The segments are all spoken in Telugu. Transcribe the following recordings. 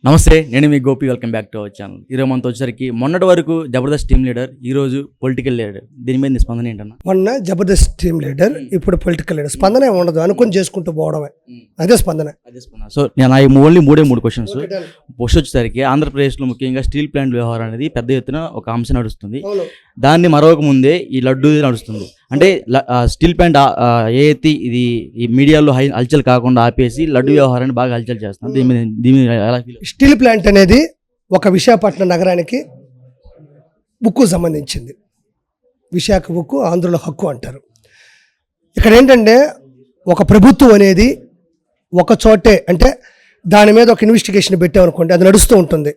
నమస్తే, నేను మీ Gopi. Welcome back to our channel. ఈరోజు మనతో వచ్చేసరికి మొన్నటి వరకు జబర్దస్త్ టీమ్ లీడర్, ఈరోజు పొలిటికల్ లీడర్. దీని మీద నీ స్పందన ఏంటన్నా? మొన్న జబర్దస్త్ టీమ్ లీడర్, ఇప్పుడు పొలిటికల్ లీడర్. స్పందన ఉండదు, అనుకుని చేసుకుంటూ పోవడమే, అదే స్పందన. సో నేను ఓన్లీ మూడే క్వశ్చన్స్. ఫస్ట్ వచ్చేసరికి ఆంధ్రప్రదేశ్లో ముఖ్యంగా స్టీల్ ప్లాంట్ వ్యవహారం అనేది పెద్ద ఎత్తున ఒక అంశం నడుస్తుంది. దాన్ని మరొక ముందే ఈ లడ్డు నడుస్తుంది. అంటే స్టీల్ ప్లాంట్ ఏదైతే ఇది ఈ మీడియాలో హల్చల్ కాకుండా ఆపేసి లడ్డు వ్యవహారాన్ని బాగా హల్చల్ చేస్తుంది. దీని మీద ఎలా ఫీల్? స్టీల్ ప్లాంట్ అనేది ఒక విశాఖపట్నం నగరానికి ఉక్కు సంబంధించింది. విశాఖ ఉక్కు, ఆంధ్రుల హక్కు అంటారు. ఇక్కడ ఏంటంటే ఒక ప్రభుత్వం అనేది ఒక చోటే, అంటే దాని మీద ఒక ఇన్వెస్టిగేషన్ పెట్టామనుకోండి, అది నడుస్తూ ఉంటుంది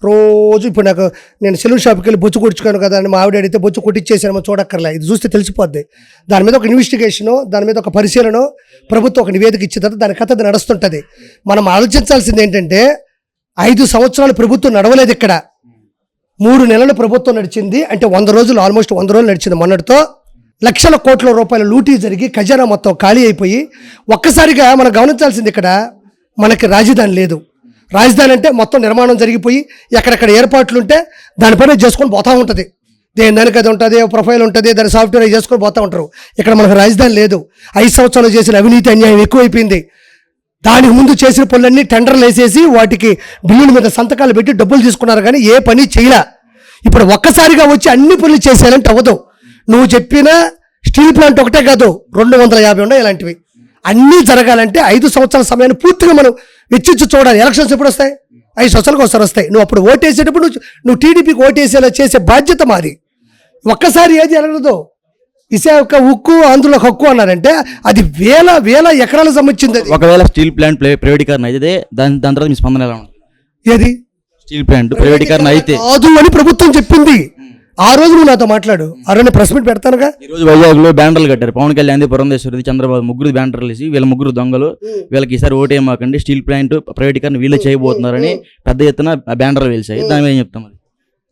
రోజు. ఇప్పుడు నేను సెలూన్ షాప్కి వెళ్ళి బొచ్చు కొడుచుకోను కదా అని మా ఆవిడ అడిగితే బొచ్చు కొట్టించేసాను చూడక్కర్లే, ఇది చూస్తే తెలిసిపోద్ది. దాని మీద ఒక ఇన్వెస్టిగేషను, దాని మీద ఒక పరిశీలన, ప్రభుత్వం ఒక నివేదిక ఇచ్చిన తర్వాత దాని కథ అది నడుస్తుంటుంది. మనం ఆలోచించాల్సింది ఏంటంటే 5 సంవత్సరాలు ప్రభుత్వం నడవలేదు. ఇక్కడ 3 నెలలు ప్రభుత్వం నడిచింది. అంటే 100 రోజులు, ఆల్మోస్ట్ 100 రోజులు నడిచింది. మొన్నటితో లక్షల కోట్ల రూపాయల లూటీ జరిగి ఖజానా మొత్తం ఖాళీ అయిపోయి, ఒక్కసారిగా మనం గమనించాల్సింది ఇక్కడ మనకి రాజధాని లేదు. రాజధాని అంటే మొత్తం నిర్మాణం జరిగిపోయి ఎక్కడెక్కడ ఏర్పాట్లు ఉంటే దానిపైన చేసుకొని పోతూ ఉంటుంది. దానికి అది ఉంటుంది, ప్రొఫైల్ ఉంటుంది, దాని సాఫ్ట్వేర్ చేసుకొని పోతూ ఉంటారు. ఇక్కడ మనకు రాజధాని లేదు. 5 సంవత్సరాలు చేసిన అవినీతి, అన్యాయం ఎక్కువైపోయింది. దానికి ముందు చేసిన పనులన్నీ టెండర్లు వేసేసి వాటికి బిల్లుల మీద సంతకాలు పెట్టి డబ్బులు తీసుకున్నారు, కానీ ఏ పని చేయలే. ఇప్పుడు ఒక్కసారిగా వచ్చి అన్ని పనులు చేసేయాలంటే అవ్వదు. నువ్వు చెప్పిన స్టీల్ ప్లాంట్ ఒకటే కాదు, 250 ఉన్నాయి. ఇలాంటివి అన్నీ జరగాలంటే 5 సంవత్సరాల సమయాన్ని పూర్తిగా మనం వెచ్చించి చూడాలి. ఎలక్షన్స్ ఎప్పుడు వస్తాయి? 5 సంవత్సరాలకు ఒకసారి వస్తాయి. నువ్వు అప్పుడు ఓటేసేటప్పుడు నువ్వు టీడీపీకి ఓటేసేలా చేసే బాధ్యత మాది. ఒక్కసారి ఏది జరగదు. విశాఖ ఉక్కు, ఆంధ్రుల హక్కు అన్నారంటే అది వేల ఎకరాలకు సంబంధించింది. ఒకవేళ స్టీల్ ప్లాంట్ ప్రైవేటీకరణ అయితే దాని తర్వాత మీ స్పందన ఎలా ఉంటుంది? ఏది స్టీల్ ప్లాంట్ ప్రైవేటీకరణ అయితే కాదు అని ప్రభుత్వం చెప్పింది. ఆ రోజు నువ్వు నాతో మాట్లాడు. ఆ రోజు ప్రెస్ మీట్ పెడతానుగా. ఈ రోజు వైజాగ్లో బ్యానర్లు కట్టారు. పవన్ కళ్యాణ్, పురంధేశ్వరి, చంద్రబాబు ముగ్గురు బ్యానర్లు వేసి వీళ్ళ ముగ్గురు దొంగలు, వీళ్ళకి ఈసారి ఓటేయమాకండి, స్టీల్ ప్లాంట్ ప్రైవేటీకరణ వీళ్ళే చేయబోతున్నారని పెద్ద ఎత్తున బ్యానర్లు వెలిసాయి. దాని మీద ఏం చెప్తాం?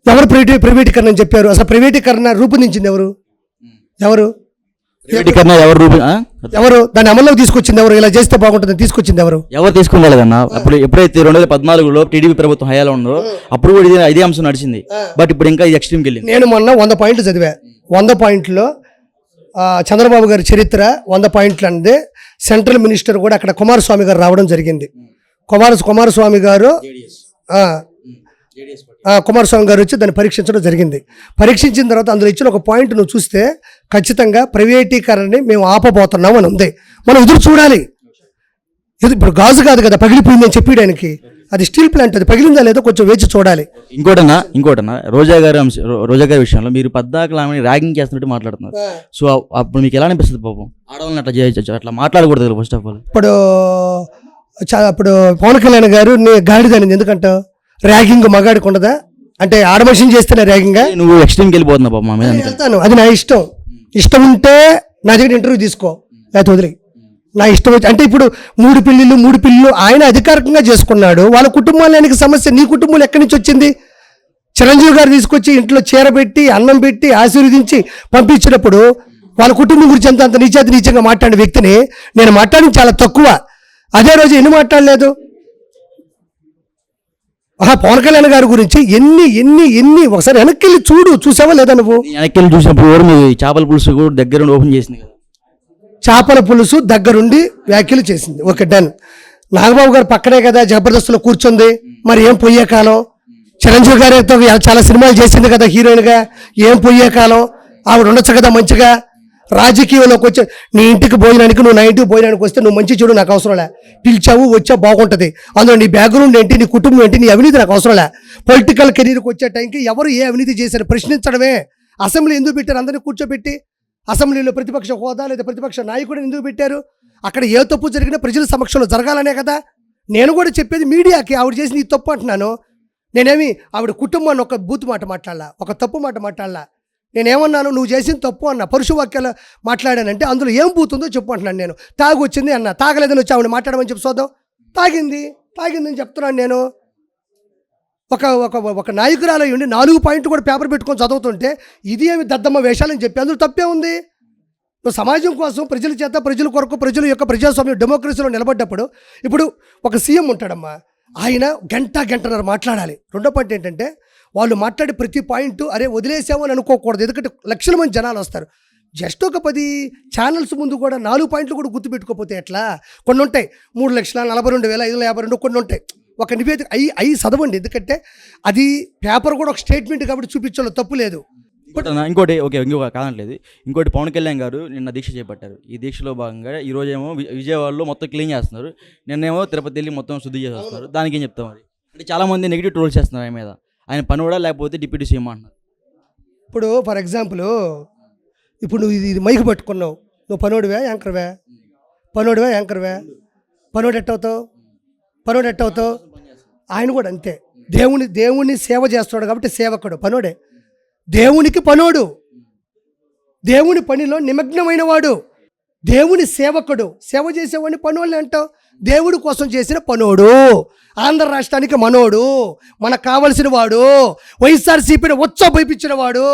ఎవరు ప్రైవేటీకరణ అని చెప్పారు? అసలు ప్రైవేటీకరణ రూపొందించింది ఎవరు? ప్రైవేటీకరణ ఎవరు దాన్ని అమల్లోకి తీసుకొచ్చింది ఎవరు? ఇలా చేస్తే బాగుంటుంది తీసుకొచ్చింది ఎవరు? ఎవరు తీసుకురాలేదన్న. అప్పుడు ఎప్పుడైతే 2014లో టీడీపీ ప్రభుత్వం హయాలో ఉందో అప్పుడు కూడా ఇదే అంశం నడిచింది. బట్ ఇప్పుడు ఇంకా ఎక్స్ట్రీమ్కి వెళ్ళింది. నేను మొన్న 100 పాయింట్లు చదివా. 100 పాయింట్లో చంద్రబాబు గారి చరిత్ర 100 పాయింట్లు అనేది. సెంట్రల్ మినిస్టర్ కూడా అక్కడ కుమారస్వామి గారు రావడం జరిగింది. కుమారస్వామి గారు కుమారస్వామి గారు వచ్చి దాన్ని పరీక్షించడం జరిగింది. పరీక్షించిన తర్వాత అందులో ఇచ్చిన ఒక పాయింట్ నువ్వు చూస్తే ఖచ్చితంగా ప్రైవేటీకరణని మేము ఆపబోతున్నాం అని ఉంది. మనం ఎదురు చూడాలి. ఇప్పుడు గాజు కాదు కదా పగిలిపోయింది అని చెప్పడానికి, అది స్టీల్ ప్లాంట్, అది పగిలిందా లేదో కొంచెం వేచి చూడాలి. ఇంకోటన్నా రోజా గారి విషయంలో మీరు పద్దాకలు ఆమె ర్యాగింగ్ చేస్తున్నట్టు మాట్లాడుతున్నారు. సో అప్పుడు మీకు ఎలా అనిపిస్తుంది? పాపం ఆడవాళ్ళని అట్లా చేయొచ్చు, అట్లా మాట్లాడకూడదు ఫస్ట్ ఆఫ్ ఆల్. ఇప్పుడు పవన్ కళ్యాణ్ గారు గాడిదని ఎందుకంటావు? ర్యాగింగ్ మగాడికి ఉండదా? అంటే ఆడమనిషిని చేస్తేనే ర్యాగింగ్. నువ్వు ఎక్స్ట్రీమ్కి వెళ్ళిపోతున్నావు పాపం. వెళ్తాను, అది నా ఇష్టం ఉంటే నా దగ్గర ఇంటర్వ్యూ తీసుకో, లేకపోతే వదిలే. నా ఇష్టం వచ్చి అంటే ఇప్పుడు 3 పిల్లులు ఆయన అధికారికంగా చేసుకున్నాడు. వాళ్ళ కుటుంబానికి సమస్య. నీ కుటుంబంలో ఎక్కడి నుంచి వచ్చింది? చిరంజీవి గారు తీసుకొచ్చి ఇంట్లో చీర పెట్టి అన్నం పెట్టి ఆశీర్వదించి పంపించినప్పుడు వాళ్ళ కుటుంబం గురించి అంత నీచంగా మాట్లాడిన వ్యక్తిని నేను మాట్లాడింది చాలా తక్కువ. అదే రోజు ఎన్ని మాట్లాడలేదు. పవన్ కళ్యాణ్ గారి గురించి ఎన్ని ఒకసారి వెనక్కి వెళ్ళి చూసావా లేదా? నువ్వు వెనక్కి వెళ్ళి చూసినప్పుడు చేపల పులుసు కూడా దగ్గరుండి ఓపెన్ చేసింది కదా. చేపల పులుసు దగ్గరుండి వ్యాఖ్యలు చేసింది. Okay, done. నాగబాబు గారు పక్కనే కదా జబర్దస్త్లో కూర్చుంది. మరి ఏం పోయే కాలం? చిరంజీవి గారితో చాలా సినిమాలు చేసింది కదా హీరోయిన్గా. ఏం పోయే కాలం? ఆవిడ ఉండొచ్చు కదా మంచిగా. రాజకీయంలోకి వచ్చి నీ ఇంటికి భోజనానికి, నువ్వు నా ఇంటికి భోజనానికి వస్తే నువ్వు మంచి చెడు నాకు అవసరంలే. పిలిచావు, వచ్చావు, బాగుంటుంది. అందులో నీ బ్యాక్గ్రౌండ్ ఏంటి, నీ కుటుంబం ఏంటి, నీ అవినీతి నాకు అవసరంలే. పొలిటికల్ కెరీర్కి వచ్చే టైంకి ఎవరు ఏ అవినీతి చేశారు ప్రశ్నించడమే. అసెంబ్లీ ఎందుకు పెట్టారు? అందరినీ కూర్చోబెట్టి అసెంబ్లీలో ప్రతిపక్ష హోదా లేదా ప్రతిపక్ష నాయకుడిని ఎందుకు పెట్టారు? అక్కడ ఏ తప్పు జరిగినా ప్రజల సమక్షంలో జరగాలనే కదా. నేను కూడా చెప్పేది మీడియాకి. ఆవిడ చేసి నీ తప్పు అంటున్నాను. నేనేమి ఆవిడ కుటుంబాన్ని ఒక బూతు మాట మాట్లాడాలా, ఒక తప్పు మాట మాట్లాడాలా? నేనేమన్నాను? నువ్వు చేసిన తప్పు అన్న పరుష వాక్యాలు మాట్లాడానంటే అందులో ఏం బూతుందో చెప్పు అంటున్నాను. నేను తాగి వచ్చింది అన్న, తాగలేదని వచ్చి ఆవిడ మాట్లాడమని చెప్పి చూద్దాం. తాగిందని చెప్తున్నాను నేను. ఒక నాయకురాలు ఉండి 4 పాయింట్లు కూడా పేపర్ పెట్టుకొని చదువుతుంటే ఇది ఏమి దద్దమ్మ వేషాలని చెప్పి అందులో తప్పే ఉంది. నువ్వు సమాజం కోసం ప్రజల చేత, ప్రజల కొరకు, ప్రజల యొక్క ప్రజాస్వామ్య డెమోక్రసీలో నిలబడ్డప్పుడు ఇప్పుడు ఒక సీఎం ఉంటాడమ్మా. ఆయన గంటన్నర మాట్లాడాలి. రెండో పాయింట్ ఏంటంటే వాళ్ళు మాట్లాడే ప్రతి పాయింట్ అరే వదిలేసాము అని అనుకోకూడదు. ఎందుకంటే లక్షల మంది జనాలు వస్తారు. జస్ట్ ఒక 10 ఛానల్స్ ముందు కూడా 4 పాయింట్లు కూడా గుర్తుపెట్టుకోకపోతే ఎట్లా? కొన్ని ఉంటాయి 3,42,552 కొన్ని ఉంటాయి. ఒక నివేదిక అవి చదవండి. ఎందుకంటే అది పేపర్ కూడా ఒక స్టేట్మెంట్ కాబట్టి చూపించాలో తప్పు లేదు. ఇంకోటి ఇంకొక కాదనట్లేదు. ఇంకోటి పవన్ కళ్యాణ్ గారు నిన్న దీక్ష చేపట్టారు. ఈ దీక్షలో భాగంగా ఈ రోజు ఏమో విజయవాడలో మొత్తం క్లీన్ చేస్తున్నారు, నిన్నేమో తిరుపతి వెళ్ళి మొత్తం శుద్ధి చేసి వస్తున్నారు. దానికి ఏం చెప్తాం? మరి అంటే చాలామంది నెగిటివ్ ట్రోల్స్ చేస్తున్నారు ఆయన మీద. ఆయన పనివాడా లేకపోతే డిప్యూటీ సీఎం అంటున్నారు. ఇప్పుడు ఫర్ ఎగ్జాంపుల్ ఇప్పుడు నువ్వు ఇది మైక్ పట్టుకున్నావు, నువ్వు పనోడివే యాంకర్వే? పనోడు ఎట్టవుతావు? ఆయన కూడా అంతే. దేవుని సేవ చేస్తున్నాడు కాబట్టి సేవకుడు, పనోడే. దేవునికి పనోడు, దేవుని పనిలో నిమగ్నమైన వాడు, దేవుని సేవకుడు. సేవ చేసేవాడిని పనోళ్ళని అంటావు. దేవుడి కోసం చేసిన పనోడు, ఆంధ్ర రాష్ట్రానికి మనోడు, మనకు కావలసిన వాడు, వైఎస్ఆర్సీపీని ఉచ్చబోయించిన వాడు,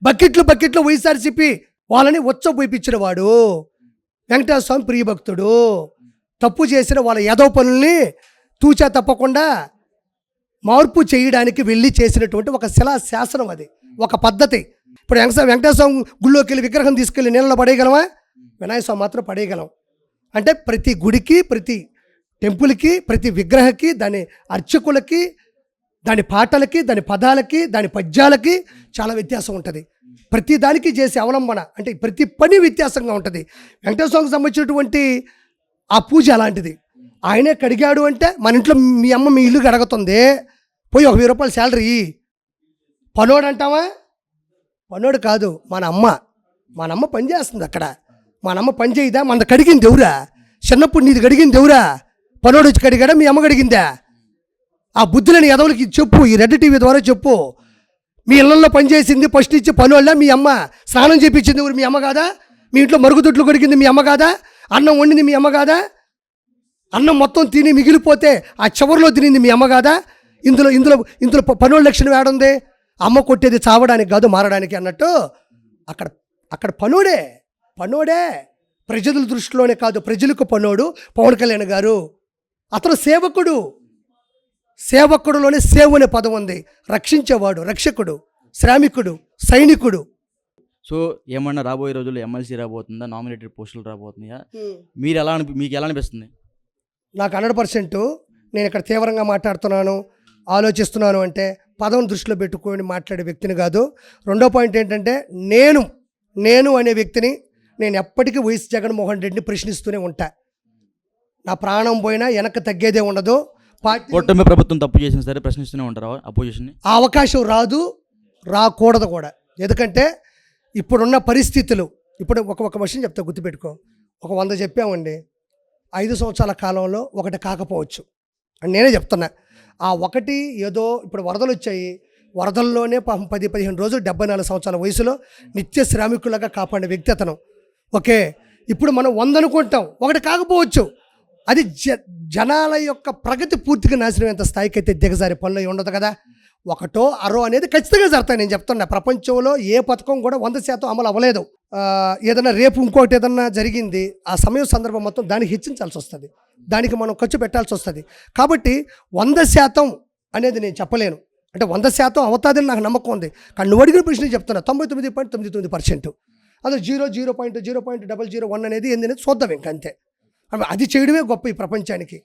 బకెట్లు వైఎస్ఆర్సీపీ వాళ్ళని ఉచ్చబోయించిన వాడు, వెంకటేశ్వర స్వామి ప్రియభక్తుడు. తప్పు చేసిన వాళ్ళ ఏదో పనుల్ని తూచా తప్పకుండా మార్పు చేయడానికి వెళ్ళి చేసినటువంటి ఒక శిలా శాసనం, అది ఒక పద్ధతి. ఇప్పుడు వెంకటేశ్వర స్వామి గుళ్ళోకి వెళ్ళి విగ్రహం తీసుకెళ్ళి నీళ్ళలో పడేయగలమా? వినాయక స్వామి మాత్రం పడేయగలం. అంటే ప్రతి గుడికి, ప్రతి టెంపుల్కి, ప్రతి విగ్రహకి, దాని అర్చకులకి, దాని పాటలకి, దాని పదాలకి, దాని పద్యాలకి చాలా వ్యత్యాసం ఉంటుంది. ప్రతి దానికి చేసే అవలంబన అంటే ప్రతి పని వ్యత్యాసంగా ఉంటుంది. వెంకటేశ్వర స్వామికి సంబంధించినటువంటి ఆ పూజ అలాంటిది. ఆయనే కడిగాడు అంటే మన ఇంట్లో మీ అమ్మ మీ ఇల్లు కడగతుంది, పోయి ఒక 1000 రూపాయలు శాలరీ. పనోడు అంటావా? పనోడు కాదు, మన అమ్మ పని చేస్తుంది అక్కడ. మన అమ్మ పని చేయదా? మన కడిగింది ఎవరా? చిన్నప్పుడు నీది కడిగింది ఎవరా? పనోడు వచ్చి కడిగాడా? మీ అమ్మ కడిగిందా? ఆ బుద్ధులని ఎదవులకి చెప్పు, ఈ రెడ్ టీవీ ద్వారా చెప్పు. మీ ఇళ్లలో పనిచేసింది ఫస్ట్ ఇచ్చి పనోళ్ళ మీ అమ్మ. స్నానం చేయించింది ఎవరు? మీ అమ్మ కాదా? మీ ఇంట్లో మరుగుదొడ్లు కడిగింది మీ అమ్మ కాదా? అన్నం వండింది మీ అమ్మ కాదా? అన్నం మొత్తం తిని మిగిలిపోతే ఆ చివరిలో తినింది మీ అమ్మ కాదా? ఇందులో పనోళ్ళ లక్షణం ఏడుంది? అమ్మ కొట్టేది చావడానికి కాదు, మారడానికి అన్నట్టు అక్కడ పనోడే ప్రజల దృష్టిలోనే కాదు, ప్రజలకు పనోడు పవన్ కళ్యాణ్ గారు. అతను సేవకుడులోనే సేవ అనే పదం ఉంది. రక్షించేవాడు, రక్షకుడు, శ్రామికుడు, సైనికుడు. సో ఏమన్నా రాబోయే రోజుల్లో ఎమ్మెల్సీ రాబోతుందా, నామినేటెడ్ పోస్టులు రాబోతున్నాయా? మీకు ఎలా అనిపిస్తుంది? నాకు 100% నేను ఇక్కడ తీవ్రంగా మాట్లాడుతున్నాను, ఆలోచిస్తున్నాను అంటే పదం దృష్టిలో పెట్టుకొని మాట్లాడే వ్యక్తిని కాదు. రెండో పాయింట్ ఏంటంటే నేను అనే వ్యక్తిని నేను ఎప్పటికీ వైఎస్ జగన్మోహన్ రెడ్డిని ప్రశ్నిస్తూనే ఉంటా. నా ప్రాణం పోయినా వెనక్కి తగ్గేదే ఉండదు. కూటమి ప్రభుత్వం తప్పు చేసిన సరే ప్రశ్నిస్తూనే ఉంటారు అపోజిషన్. ఆ అవకాశం రాకూడదు కూడా. ఎందుకంటే ఇప్పుడున్న పరిస్థితులు, ఇప్పుడు ఒక విషయం చెప్తా, గుర్తుపెట్టుకో. ఒక 100 చెప్పామండి, 5 సంవత్సరాల కాలంలో ఒకటి కాకపోవచ్చు అని నేనే చెప్తున్నా. ఆ ఒకటి ఏదో ఇప్పుడు వరదలు వచ్చాయి, వరదల్లోనే 10-15 రోజులు 74 సంవత్సరాల వయసులో నిత్య శ్రామికులుగా కాపాడే వ్యక్తి అతను. ఓకే, ఇప్పుడు మనం 100 అనుకుంటాం, ఒకటి కాకపోవచ్చు. అది జనాల యొక్క ప్రగతి పూర్తిగా నాశనమైనంత స్థాయికి అయితే దిగజారి పనులు ఉండదు కదా. 1 అరో అనేది ఖచ్చితంగా జరుగుతాయి. నేను చెప్తున్నా, ప్రపంచంలో ఏ పథకం కూడా 100% అమలు అవ్వలేదు. ఏదైనా రేపు ఇంకోటి ఏదన్నా జరిగింది, ఆ సమయం సందర్భం మొత్తం దానికి హెచ్చించాల్సి వస్తుంది, దానికి మనం ఖర్చు పెట్టాల్సి వస్తుంది. కాబట్టి 100% అనేది నేను చెప్పలేను. అంటే 100% అవుతుందని నాకు నమ్మకం ఉంది. కానీ నువ్వు అడిగిన ప్రశ్న చెప్తున్నా, 99.99%. అదే 0.0.001 అనేది ఏంది అనేది చూద్దాం ఇంకంతే. అది చేయడమే గొప్ప ఈ ప్రపంచానికి.